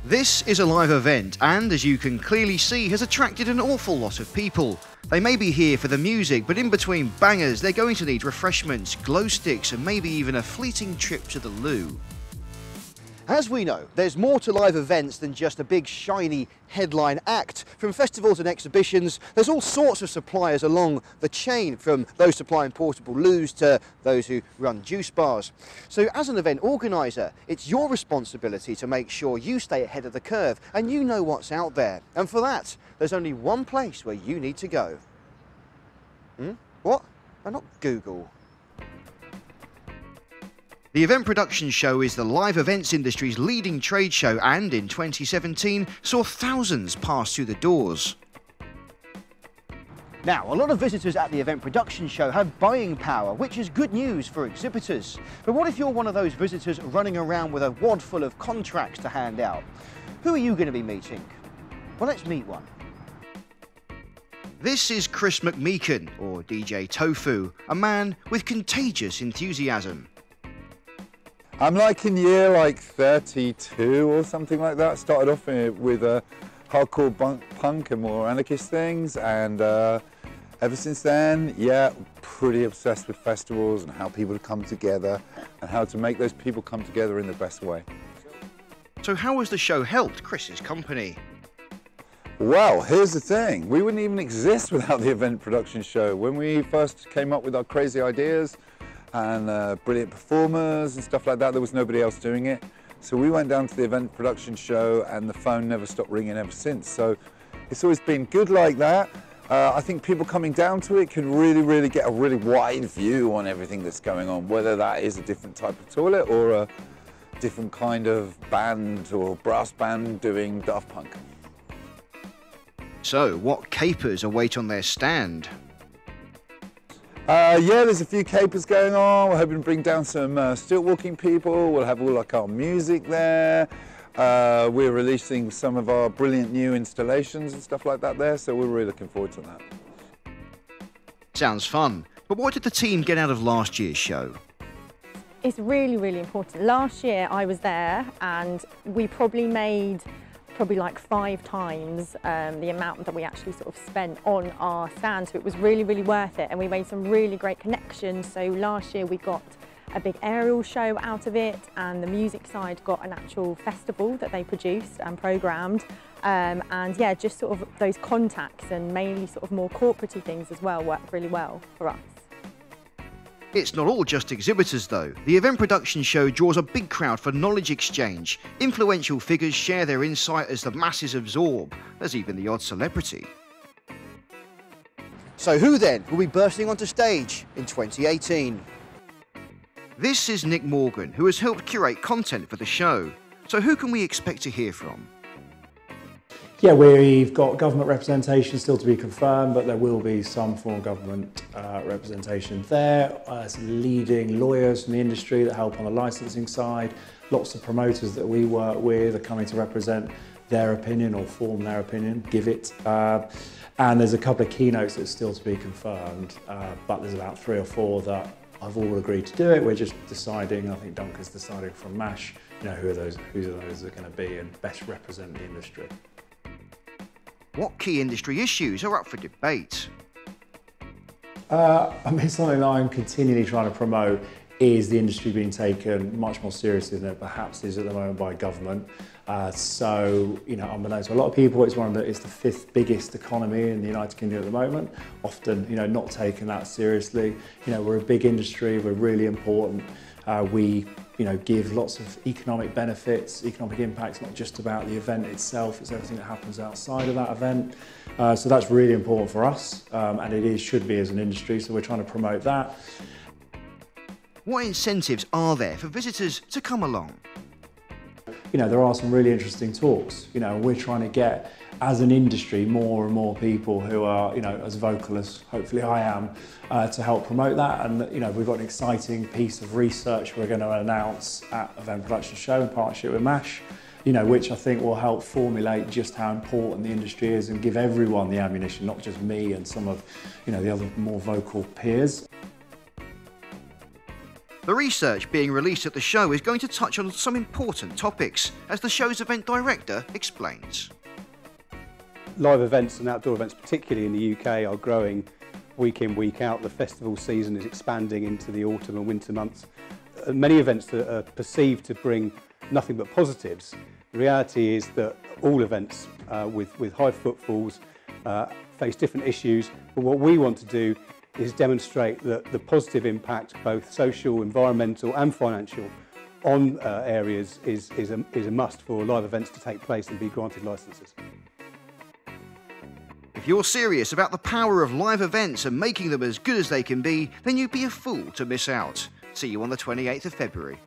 This is a live event and, as you can clearly see, has attracted an awful lot of people. They may be here for the music, but in between bangers they're going to need refreshments, glow sticks and maybe even a fleeting trip to the loo. As we know, there's more to live events than just a big shiny headline act. From festivals and exhibitions, there's all sorts of suppliers along the chain, from those supplying portable loos to those who run juice bars. So as an event organiser, it's your responsibility to make sure you stay ahead of the curve and you know what's out there. And for that, there's only one place where you need to go. What? Oh, not Google. The Event Production Show is the live events industry's leading trade show and in 2017 saw thousands pass through the doors. Now, a lot of visitors at the Event Production Show have buying power, which is good news for exhibitors. But what if you're one of those visitors running around with a wad full of contracts to hand out? Who are you going to be meeting? Well, let's meet one. This is Chris McMeekan, or DJ Tofu, a man with contagious enthusiasm. I'm like in year 32 or something like that. Started off with hardcore punk and more anarchist things, and ever since then, yeah, pretty obsessed with festivals and how people come together and how to make those people come together in the best way. So how has the show helped Chris's company? Well, here's the thing. We wouldn't even exist without the Event Production Show. When we first came up with our crazy ideas and brilliant performers and stuff like that, there was nobody else doing it. So we went down to the Event Production Show and the phone never stopped ringing ever since. So it's always been good like that. I think people coming down to it can really get a really wide view on everything that's going on, whether that is a different type of toilet or a different kind of band or brass band doing Daft Punk. So, what capers await on their stand? Yeah, there's a few capers going on. We're hoping to bring down some stilt walking people. We'll have all our music there. We're releasing some of our brilliant new installations and stuff like that there, so we're really looking forward to that. Sounds fun. But what did the team get out of last year's show? It's really important. Last year I was there and we probably made like 5 times the amount that we actually sort of spent on our stand, so it was really worth it, and we made some really great connections. So last year we got a big aerial show out of it, and the music side got an actual festival that they produced and programmed, and yeah, just sort of those contacts and mainly sort of more corporate-y things as well worked really well for us. It's not all just exhibitors though. The Event Production Show draws a big crowd for knowledge exchange. Influential figures share their insight as the masses absorb. There's even the odd celebrity. So who then will be bursting onto stage in 2018? This is Nick Morgan, who has helped curate content for the show. So who can we expect to hear from? Yeah, we've got government representation still to be confirmed, but there will be some form of government representation there. Some leading lawyers from the industry that help on the licensing side. Lots of promoters that we work with are coming to represent their opinion or form their opinion, give it. And there's a couple of keynotes that's still to be confirmed, but there's about 3 or 4 that I've all agreed to do it. We're just deciding, I think Duncan's deciding from MASH, you know, who are those are going to be and best represent the industry. What key industry issues are up for debate? I mean, something that I'm continually trying to promote is the industry being taken much more seriously than it perhaps is at the moment by government. So, you know, unbeknownst to a lot of people, it's the 5th biggest economy in the United Kingdom at the moment. Often, you know, not taken that seriously. You know, we're a big industry, we're really important. We, you know, give lots of economic benefits, economic impacts, not just about the event itself, it's everything that happens outside of that event. So that's really important for us, and it should be as an industry, so we're trying to promote that. What incentives are there for visitors to come along? You know, there are some really interesting talks. You know, we're trying to get, as an industry, more and more people who are, you know, as vocal as hopefully I am, to help promote that. And, you know, we've got an exciting piece of research we're going to announce at Event Production Show in partnership with MASH, you know, which I think will help formulate just how important the industry is and give everyone the ammunition, not just me and some of, you know, the other more vocal peers. The research being released at the show is going to touch on some important topics, as the show's event director explains. Live events and outdoor events, particularly in the UK, are growing week in, week out. The festival season is expanding into the autumn and winter months. Many events that are perceived to bring nothing but positives. The reality is that all events with high footfalls face different issues, but what we want to do is demonstrate that the positive impact, both social, environmental and financial, on areas is a must for live events to take place and be granted licences. If you're serious about the power of live events and making them as good as they can be, then you'd be a fool to miss out. See you on the 28th of February.